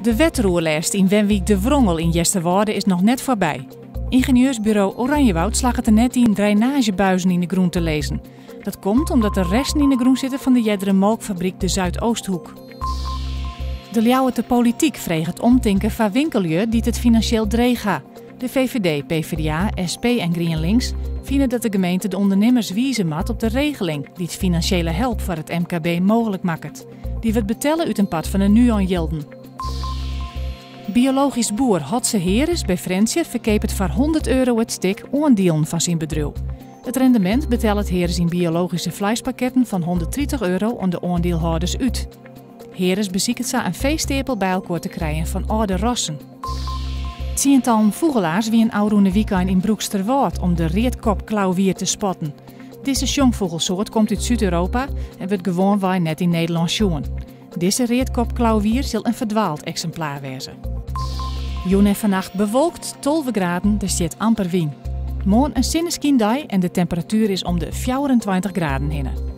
De wetroerlijst in Wenwijk de Wrongel in Jesterwoude is nog net voorbij. Ingenieursbureau Oranjewoud slag het er net in drainagebuizen in de groen te lezen. Dat komt omdat er resten in de groen zitten van de jeddere melkfabriek de Zuidoosthoek. De Ljouwerte politiek vreeg het omtinken van winkelje die het financieel dreig gaat. De VVD, PvdA, SP en GroenLinks vinden dat de gemeente de ondernemers wijzen moet op de regeling die het financiële help voor het MKB mogelijk maakt. Die wordt betellen uit een pad van een nuon-jilden. Biologisch boer Hotse Heres bij Frensje verkeep het voor €100 het stuk oordeelen van zijn bedrijf. Het rendement betelt het Heres in biologische vleispakketten van €130 aan de oordeelhouders uit. Heres beziekt ze een veestapel bij elkaar te krijgen van oude rossen. Tientallen vogelaars wie een oude weekend in Broeksterwoud om de reetkopklauwier te spotten. Deze jongvogelsoort komt uit Zuid-Europa en wordt gewoon net in Nederland zien. Deze reetkopklauwier zal een verdwaald exemplaar wezen. Joen en vannacht bewolkt, 12 graden, er zit amper wien. Morgen een zinneskiendij en de temperatuur is om de 24 graden heen.